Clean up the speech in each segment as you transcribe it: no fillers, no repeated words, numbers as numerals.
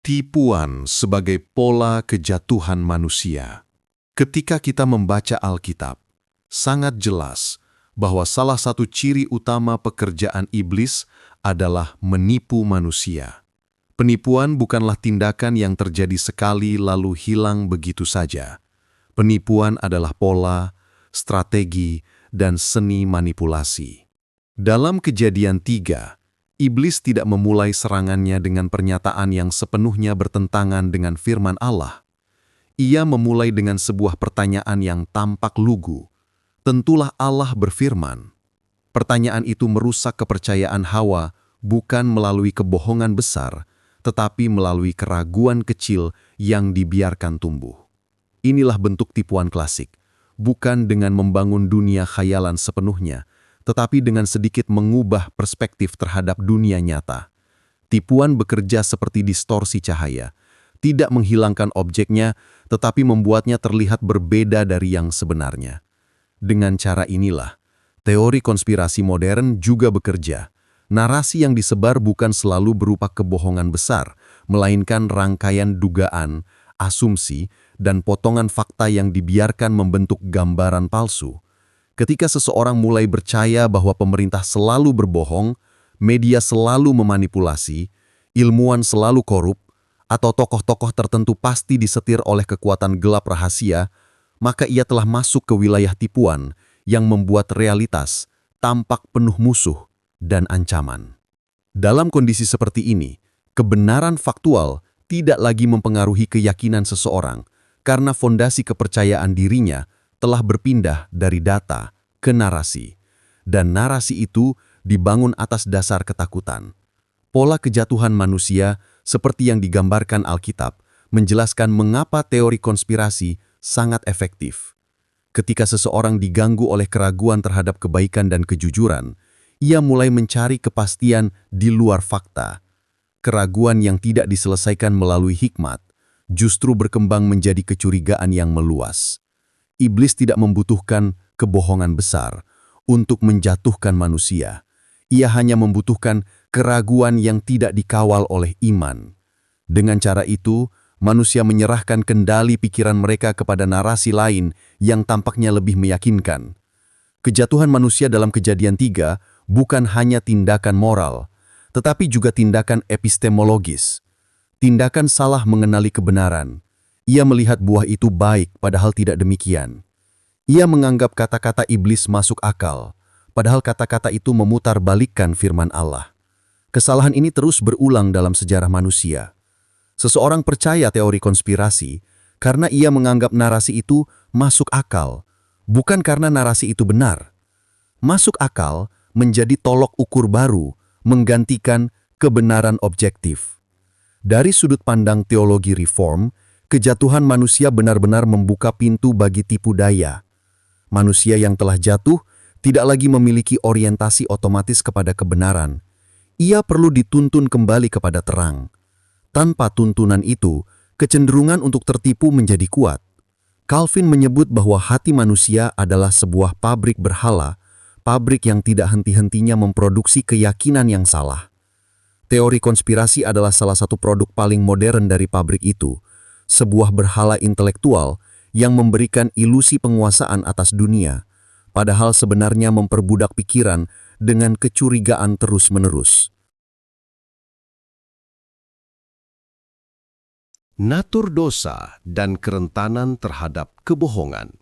Tipuan sebagai pola kejatuhan manusia. Ketika kita membaca Alkitab, sangat jelas bahwa salah satu ciri utama pekerjaan iblis adalah menipu manusia. Penipuan bukanlah tindakan yang terjadi sekali lalu hilang begitu saja. Penipuan adalah pola, strategi, dan seni manipulasi. Dalam Kejadian 3, iblis tidak memulai serangannya dengan pernyataan yang sepenuhnya bertentangan dengan firman Allah. Ia memulai dengan sebuah pertanyaan yang tampak lugu. Tentulah Allah berfirman. Pertanyaan itu merusak kepercayaan Hawa bukan melalui kebohongan besar, tetapi melalui keraguan kecil yang dibiarkan tumbuh. Inilah bentuk tipuan klasik, bukan dengan membangun dunia khayalan sepenuhnya, tetapi dengan sedikit mengubah perspektif terhadap dunia nyata. Tipuan bekerja seperti distorsi cahaya, tidak menghilangkan objeknya, tetapi membuatnya terlihat berbeda dari yang sebenarnya. Dengan cara inilah, teori konspirasi modern juga bekerja. Narasi yang disebar bukan selalu berupa kebohongan besar, melainkan rangkaian dugaan, asumsi, dan potongan fakta yang dibiarkan membentuk gambaran palsu. Ketika seseorang mulai percaya bahwa pemerintah selalu berbohong, media selalu memanipulasi, ilmuwan selalu korup, atau tokoh-tokoh tertentu pasti disetir oleh kekuatan gelap rahasia, maka ia telah masuk ke wilayah tipuan yang membuat realitas tampak penuh musuh dan ancaman. Dalam kondisi seperti ini, kebenaran faktual tidak lagi mempengaruhi keyakinan seseorang karena fondasi kepercayaan dirinya telah berpindah dari data ke narasi, dan narasi itu dibangun atas dasar ketakutan. Pola kejatuhan manusia, seperti yang digambarkan Alkitab, menjelaskan mengapa teori konspirasi sangat efektif. Ketika seseorang diganggu oleh keraguan terhadap kebaikan dan kejujuran, ia mulai mencari kepastian di luar fakta. Keraguan yang tidak diselesaikan melalui hikmat justru berkembang menjadi kecurigaan yang meluas. Iblis tidak membutuhkan kebohongan besar untuk menjatuhkan manusia. Ia hanya membutuhkan keraguan yang tidak dikawal oleh iman. Dengan cara itu, manusia menyerahkan kendali pikiran mereka kepada narasi lain yang tampaknya lebih meyakinkan. Kejatuhan manusia dalam Kejadian 3 bukan hanya tindakan moral, tetapi juga tindakan epistemologis. Tindakan salah mengenali kebenaran. Ia melihat buah itu baik, padahal tidak demikian. Ia menganggap kata-kata iblis masuk akal, padahal kata-kata itu memutarbalikkan firman Allah. Kesalahan ini terus berulang dalam sejarah manusia. Seseorang percaya teori konspirasi karena ia menganggap narasi itu masuk akal, bukan karena narasi itu benar. Masuk akal menjadi tolok ukur baru, menggantikan kebenaran objektif. Dari sudut pandang teologi reform, kejatuhan manusia benar-benar membuka pintu bagi tipu daya. Manusia yang telah jatuh tidak lagi memiliki orientasi otomatis kepada kebenaran. Ia perlu dituntun kembali kepada terang. Tanpa tuntunan itu, kecenderungan untuk tertipu menjadi kuat. Calvin menyebut bahwa hati manusia adalah sebuah pabrik berhala, pabrik yang tidak henti-hentinya memproduksi keyakinan yang salah. Teori konspirasi adalah salah satu produk paling modern dari pabrik itu, sebuah berhala intelektual yang memberikan ilusi penguasaan atas dunia, padahal sebenarnya memperbudak pikiran dengan kecurigaan terus-menerus. Natur dosa dan kerentanan terhadap kebohongan.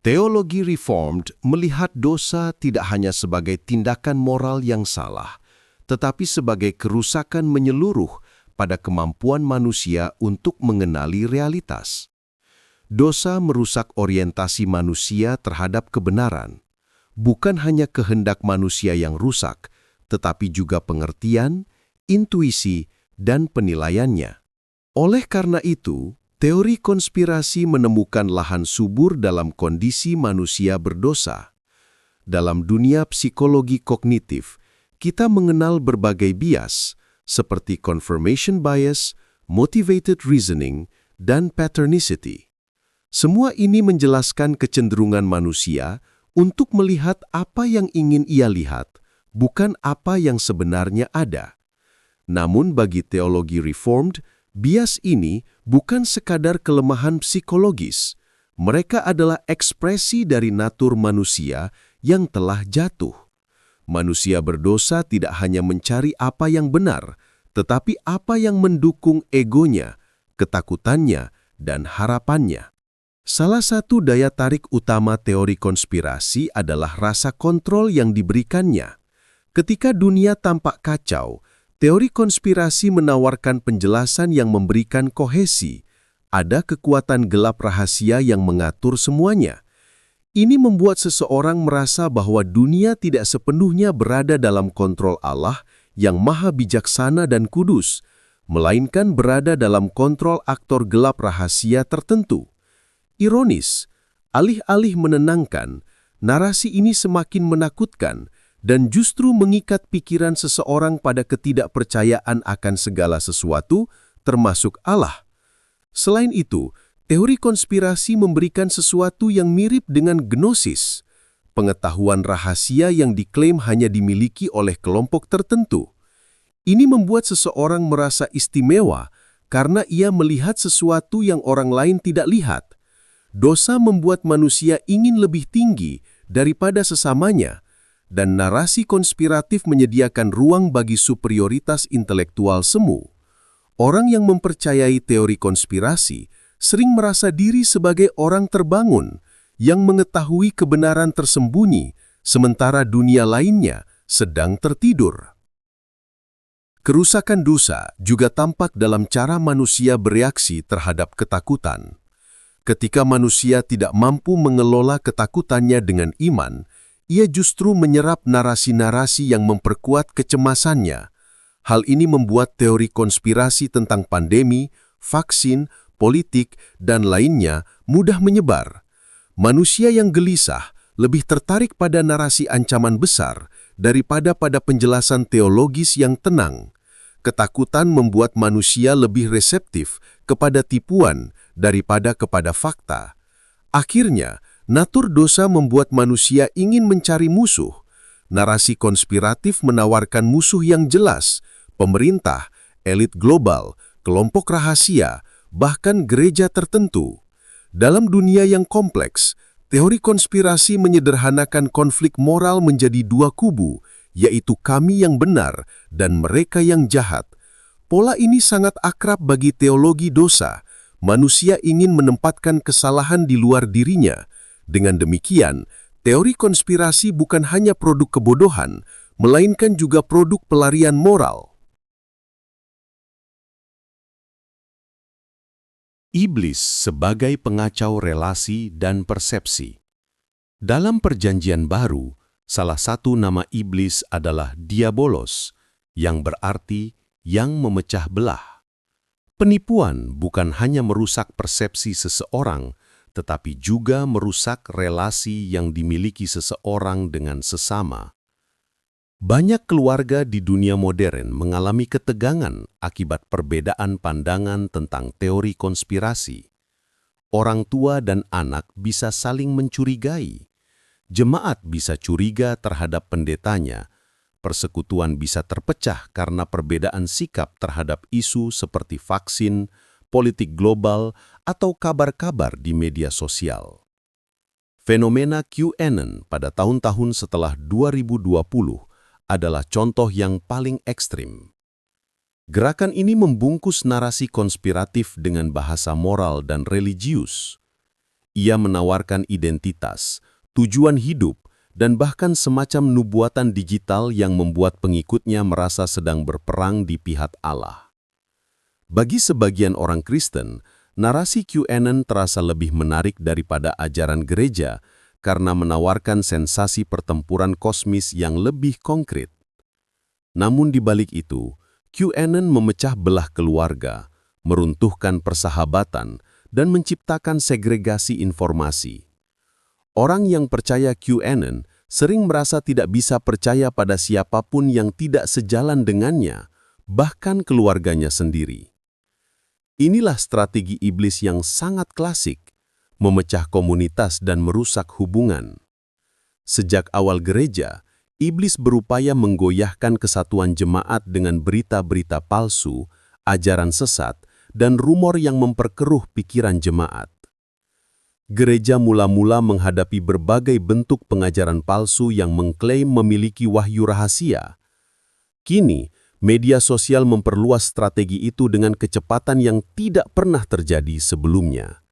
Teologi Reformed melihat dosa tidak hanya sebagai tindakan moral yang salah, tetapi sebagai kerusakan menyeluruh pada kemampuan manusia untuk mengenali realitas. Dosa merusak orientasi manusia terhadap kebenaran. Bukan hanya kehendak manusia yang rusak, tetapi juga pengertian, intuisi, dan penilaiannya. Oleh karena itu, teori konspirasi menemukan lahan subur dalam kondisi manusia berdosa. Dalam dunia psikologi kognitif, kita mengenal berbagai bias seperti confirmation bias, motivated reasoning, dan patternicity. Semua ini menjelaskan kecenderungan manusia untuk melihat apa yang ingin ia lihat, bukan apa yang sebenarnya ada. Namun bagi teologi Reformed, bias ini bukan sekadar kelemahan psikologis. Mereka adalah ekspresi dari natur manusia yang telah jatuh. Manusia berdosa tidak hanya mencari apa yang benar, tetapi apa yang mendukung egonya, ketakutannya, dan harapannya. Salah satu daya tarik utama teori konspirasi adalah rasa kontrol yang diberikannya. Ketika dunia tampak kacau, teori konspirasi menawarkan penjelasan yang memberikan kohesi. Ada kekuatan gelap rahasia yang mengatur semuanya. Ini membuat seseorang merasa bahwa dunia tidak sepenuhnya berada dalam kontrol Allah yang maha bijaksana dan kudus, melainkan berada dalam kontrol aktor gelap rahasia tertentu. Ironis, alih-alih menenangkan, narasi ini semakin menakutkan dan justru mengikat pikiran seseorang pada ketidakpercayaan akan segala sesuatu, termasuk Allah. Selain itu, teori konspirasi memberikan sesuatu yang mirip dengan gnosis, pengetahuan rahasia yang diklaim hanya dimiliki oleh kelompok tertentu. Ini membuat seseorang merasa istimewa karena ia melihat sesuatu yang orang lain tidak lihat. Dosa membuat manusia ingin lebih tinggi daripada sesamanya, dan narasi konspiratif menyediakan ruang bagi superioritas intelektual semu. Orang yang mempercayai teori konspirasi sering merasa diri sebagai orang terbangun yang mengetahui kebenaran tersembunyi, sementara dunia lainnya sedang tertidur. Kerusakan dosa juga tampak dalam cara manusia bereaksi terhadap ketakutan. Ketika manusia tidak mampu mengelola ketakutannya dengan iman, ia justru menyerap narasi-narasi yang memperkuat kecemasannya. Hal ini membuat teori konspirasi tentang pandemi, vaksin, politik, dan lainnya mudah menyebar. Manusia yang gelisah lebih tertarik pada narasi ancaman besar daripada pada penjelasan teologis yang tenang. Ketakutan membuat manusia lebih reseptif kepada tipuan daripada kepada fakta. Akhirnya, natur dosa membuat manusia ingin mencari musuh. Narasi konspiratif menawarkan musuh yang jelas, pemerintah, elit global, kelompok rahasia, bahkan gereja tertentu. Dalam dunia yang kompleks, teori konspirasi menyederhanakan konflik moral menjadi dua kubu, yaitu kami yang benar dan mereka yang jahat. Pola ini sangat akrab bagi teologi dosa. Manusia ingin menempatkan kesalahan di luar dirinya. Dengan demikian, teori konspirasi bukan hanya produk kebodohan, melainkan juga produk pelarian moral. Iblis sebagai pengacau relasi dan persepsi. Dalam Perjanjian Baru, salah satu nama iblis adalah Diabolos, yang berarti yang memecah belah. Penipuan bukan hanya merusak persepsi seseorang, tetapi juga merusak relasi yang dimiliki seseorang dengan sesama. Banyak keluarga di dunia modern mengalami ketegangan akibat perbedaan pandangan tentang teori konspirasi. Orang tua dan anak bisa saling mencurigai. Jemaat bisa curiga terhadap pendetanya. Persekutuan bisa terpecah karena perbedaan sikap terhadap isu seperti vaksin, politik global, atau kabar-kabar di media sosial. Fenomena QAnon pada tahun-tahun setelah 2020 adalah contoh yang paling ekstrim. Gerakan ini membungkus narasi konspiratif dengan bahasa moral dan religius. Ia menawarkan identitas, tujuan hidup, dan bahkan semacam nubuatan digital yang membuat pengikutnya merasa sedang berperang di pihak Allah. Bagi sebagian orang Kristen, narasi QAnon terasa lebih menarik daripada ajaran gereja karena menawarkan sensasi pertempuran kosmis yang lebih konkret. Namun di balik itu, QAnon memecah belah keluarga, meruntuhkan persahabatan, dan menciptakan segregasi informasi. Orang yang percaya QAnon sering merasa tidak bisa percaya pada siapapun yang tidak sejalan dengannya, bahkan keluarganya sendiri. Inilah strategi iblis yang sangat klasik, memecah komunitas dan merusak hubungan. Sejak awal gereja, Iblis berupaya menggoyahkan kesatuan jemaat dengan berita-berita palsu, ajaran sesat, dan rumor yang memperkeruh pikiran jemaat. Gereja mula-mula menghadapi berbagai bentuk pengajaran palsu yang mengklaim memiliki wahyu rahasia. Kini, media sosial memperluas strategi itu dengan kecepatan yang tidak pernah terjadi sebelumnya.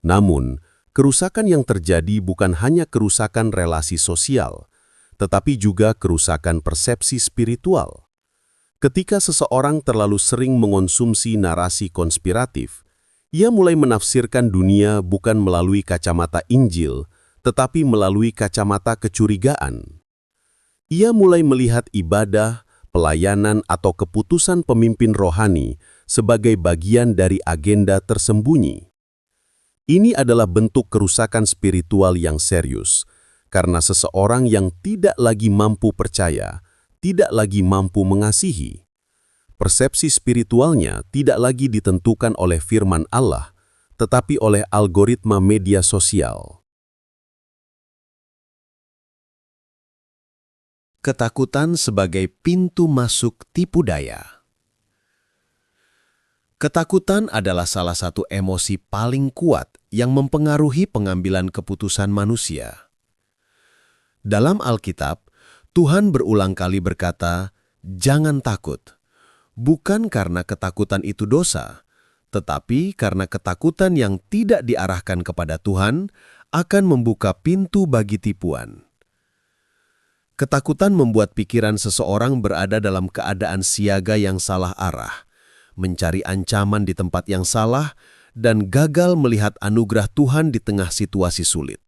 Namun, kerusakan yang terjadi bukan hanya kerusakan relasi sosial, tetapi juga kerusakan persepsi spiritual. Ketika seseorang terlalu sering mengonsumsi narasi konspiratif, ia mulai menafsirkan dunia bukan melalui kacamata Injil, tetapi melalui kacamata kecurigaan. Ia mulai melihat ibadah, pelayanan, atau keputusan pemimpin rohani sebagai bagian dari agenda tersembunyi. Ini adalah bentuk kerusakan spiritual yang serius, karena seseorang yang tidak lagi mampu percaya, tidak lagi mampu mengasihi. Persepsi spiritualnya tidak lagi ditentukan oleh firman Allah, tetapi oleh algoritma media sosial. Ketakutan sebagai pintu masuk tipu daya. Ketakutan adalah salah satu emosi paling kuat yang mempengaruhi pengambilan keputusan manusia. Dalam Alkitab, Tuhan berulang kali berkata, "Jangan takut." Bukan karena ketakutan itu dosa, tetapi karena ketakutan yang tidak diarahkan kepada Tuhan akan membuka pintu bagi tipuan. Ketakutan membuat pikiran seseorang berada dalam keadaan siaga yang salah arah, mencari ancaman di tempat yang salah, dan gagal melihat anugerah Tuhan di tengah situasi sulit.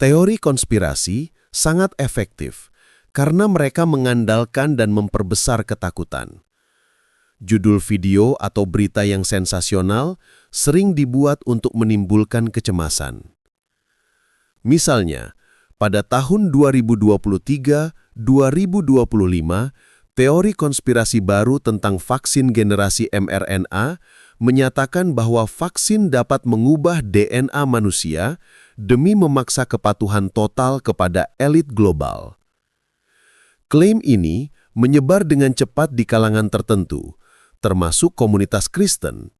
Teori konspirasi sangat efektif karena mereka mengandalkan dan memperbesar ketakutan. Judul video atau berita yang sensasional sering dibuat untuk menimbulkan kecemasan. Misalnya, pada tahun 2023-2025, teori konspirasi baru tentang vaksin generasi mRNA menyatakan bahwa vaksin dapat mengubah DNA manusia demi memaksa kepatuhan total kepada elit global. Klaim ini menyebar dengan cepat di kalangan tertentu, termasuk komunitas Kristen.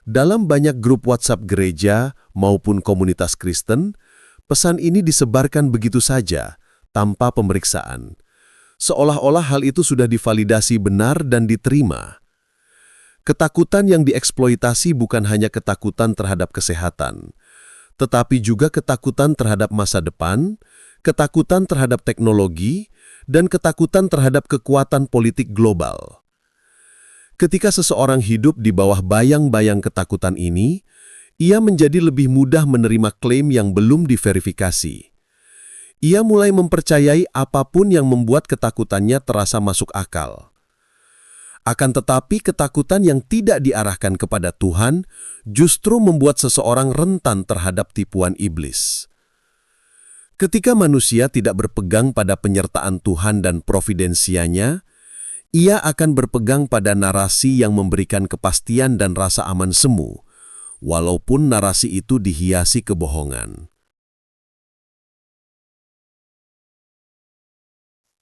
Dalam banyak grup WhatsApp gereja maupun komunitas Kristen, pesan ini disebarkan begitu saja, tanpa pemeriksaan. Seolah-olah hal itu sudah divalidasi benar dan diterima. Ketakutan yang dieksploitasi bukan hanya ketakutan terhadap kesehatan, tetapi juga ketakutan terhadap masa depan, ketakutan terhadap teknologi, dan ketakutan terhadap kekuatan politik global. Ketika seseorang hidup di bawah bayang-bayang ketakutan ini, ia menjadi lebih mudah menerima klaim yang belum diverifikasi. Ia mulai mempercayai apapun yang membuat ketakutannya terasa masuk akal. Akan tetapi ketakutan yang tidak diarahkan kepada Tuhan justru membuat seseorang rentan terhadap tipuan iblis. Ketika manusia tidak berpegang pada penyertaan Tuhan dan providensianya, ia akan berpegang pada narasi yang memberikan kepastian dan rasa aman semu, walaupun narasi itu dihiasi kebohongan.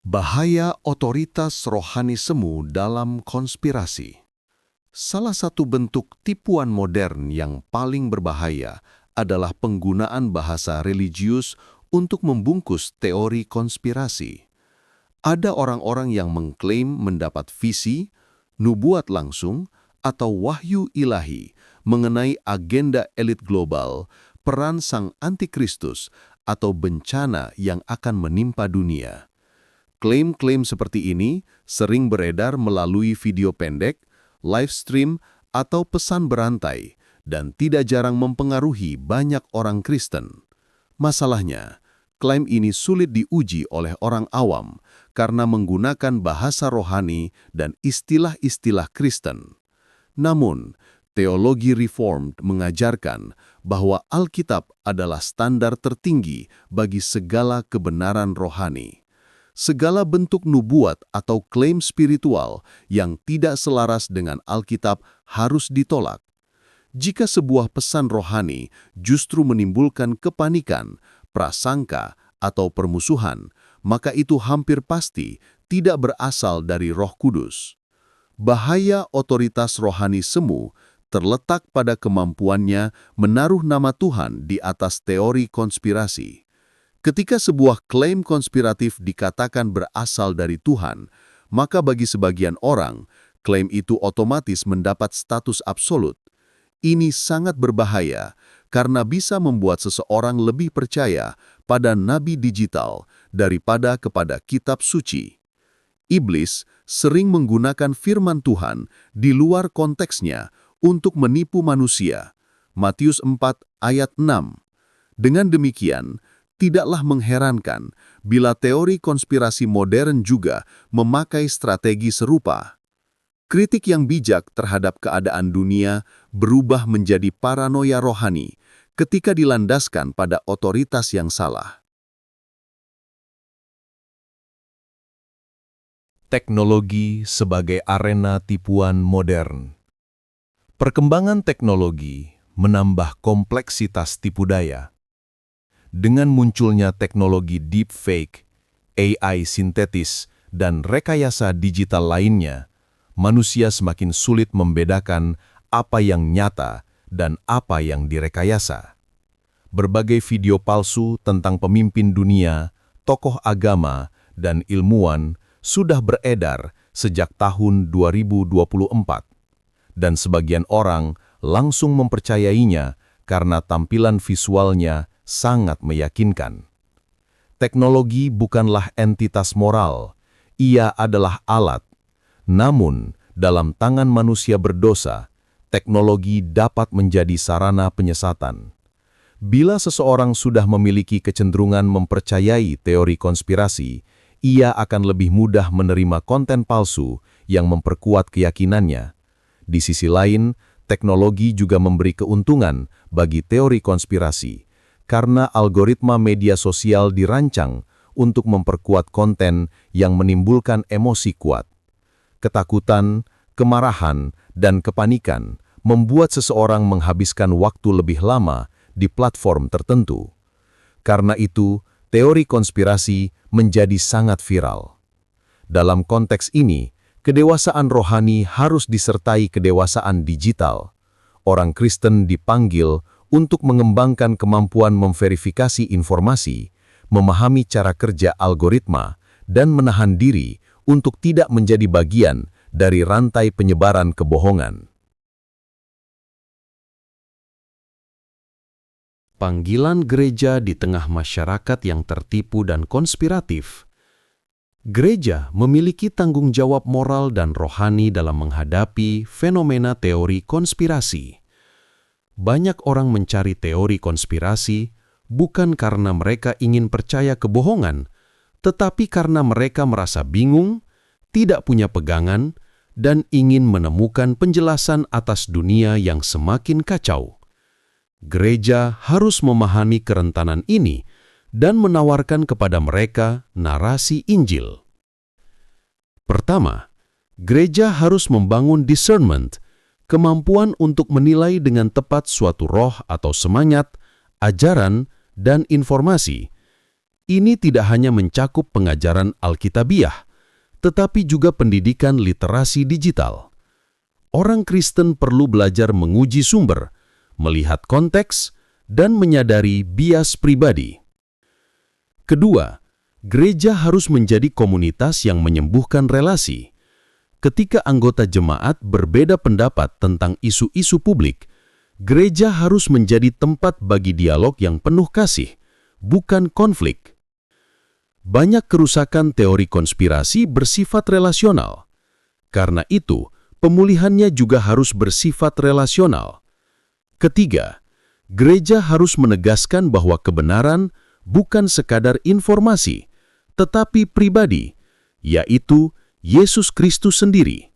Bahaya otoritas rohani semu dalam konspirasi. Salah satu bentuk tipuan modern yang paling berbahaya adalah penggunaan bahasa religius untuk membungkus teori konspirasi. Ada orang-orang yang mengklaim mendapat visi, nubuat langsung, atau wahyu ilahi mengenai agenda elit global, peran sang antikristus, atau bencana yang akan menimpa dunia. Klaim-klaim seperti ini sering beredar melalui video pendek, live stream, atau pesan berantai, dan tidak jarang mempengaruhi banyak orang Kristen. Masalahnya, klaim ini sulit diuji oleh orang awam karena menggunakan bahasa rohani dan istilah-istilah Kristen. Namun, teologi Reformed mengajarkan bahwa Alkitab adalah standar tertinggi bagi segala kebenaran rohani. Segala bentuk nubuat atau klaim spiritual yang tidak selaras dengan Alkitab harus ditolak. Jika sebuah pesan rohani justru menimbulkan kepanikan, prasangka, atau permusuhan, maka itu hampir pasti tidak berasal dari Roh Kudus. Bahaya otoritas rohani semu terletak pada kemampuannya menaruh nama Tuhan di atas teori konspirasi. Ketika sebuah klaim konspiratif dikatakan berasal dari Tuhan, maka bagi sebagian orang, klaim itu otomatis mendapat status absolut. Ini sangat berbahaya karena bisa membuat seseorang lebih percaya pada nabi digital daripada kepada kitab suci. Iblis sering menggunakan firman Tuhan di luar konteksnya untuk menipu manusia. Matius 4 ayat 6. Dengan demikian, tidaklah mengherankan bila teori konspirasi modern juga memakai strategi serupa. Kritik yang bijak terhadap keadaan dunia berubah menjadi paranoia rohani ketika dilandaskan pada otoritas yang salah. Teknologi sebagai arena tipuan modern. Perkembangan teknologi menambah kompleksitas tipu daya. Dengan munculnya teknologi deepfake, AI sintetis, dan rekayasa digital lainnya, manusia semakin sulit membedakan apa yang nyata dan apa yang direkayasa. Berbagai video palsu tentang pemimpin dunia, tokoh agama, dan ilmuwan sudah beredar sejak tahun 2024, dan sebagian orang langsung mempercayainya karena tampilan visualnya sangat meyakinkan. Teknologi bukanlah entitas moral, ia adalah alat. Namun, dalam tangan manusia berdosa, teknologi dapat menjadi sarana penyesatan. Bila seseorang sudah memiliki kecenderungan mempercayai teori konspirasi, ia akan lebih mudah menerima konten palsu yang memperkuat keyakinannya. Di sisi lain, teknologi juga memberi keuntungan bagi teori konspirasi, karena algoritma media sosial dirancang untuk memperkuat konten yang menimbulkan emosi kuat. Ketakutan, kemarahan, dan kepanikan membuat seseorang menghabiskan waktu lebih lama di platform tertentu. Karena itu, teori konspirasi menjadi sangat viral. Dalam konteks ini, kedewasaan rohani harus disertai kedewasaan digital. Orang Kristen dipanggil untuk mengembangkan kemampuan memverifikasi informasi, memahami cara kerja algoritma, dan menahan diri untuk tidak menjadi bagian dari rantai penyebaran kebohongan. Panggilan gereja di tengah masyarakat yang tertipu dan konspiratif. Gereja memiliki tanggung jawab moral dan rohani dalam menghadapi fenomena teori konspirasi. Banyak orang mencari teori konspirasi bukan karena mereka ingin percaya kebohongan, tetapi karena mereka merasa bingung, tidak punya pegangan, dan ingin menemukan penjelasan atas dunia yang semakin kacau. Gereja harus memahami kerentanan ini dan menawarkan kepada mereka narasi Injil. Pertama, gereja harus membangun discernment, kemampuan untuk menilai dengan tepat suatu roh atau semangat, ajaran, dan informasi. Ini tidak hanya mencakup pengajaran Alkitabiah, tetapi juga pendidikan literasi digital. Orang Kristen perlu belajar menguji sumber, melihat konteks, dan menyadari bias pribadi. Kedua, gereja harus menjadi komunitas yang menyembuhkan relasi. Ketika anggota jemaat berbeda pendapat tentang isu-isu publik, gereja harus menjadi tempat bagi dialog yang penuh kasih, bukan konflik. Banyak kerusakan teori konspirasi bersifat relasional. Karena itu, pemulihannya juga harus bersifat relasional. Ketiga, gereja harus menegaskan bahwa kebenaran bukan sekadar informasi, tetapi pribadi, yaitu Yesus Kristus sendiri.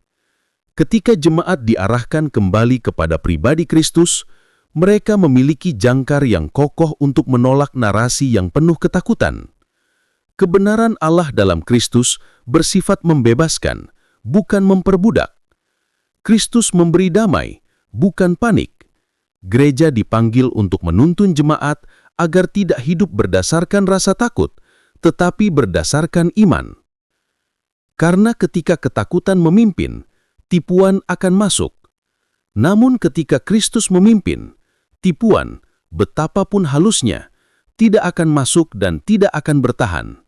Ketika jemaat diarahkan kembali kepada pribadi Kristus, mereka memiliki jangkar yang kokoh untuk menolak narasi yang penuh ketakutan. Kebenaran Allah dalam Kristus bersifat membebaskan, bukan memperbudak. Kristus memberi damai, bukan panik. Gereja dipanggil untuk menuntun jemaat agar tidak hidup berdasarkan rasa takut, tetapi berdasarkan iman. Karena ketika ketakutan memimpin, tipuan akan masuk. Namun ketika Kristus memimpin, tipuan, betapapun halusnya, tidak akan masuk dan tidak akan bertahan.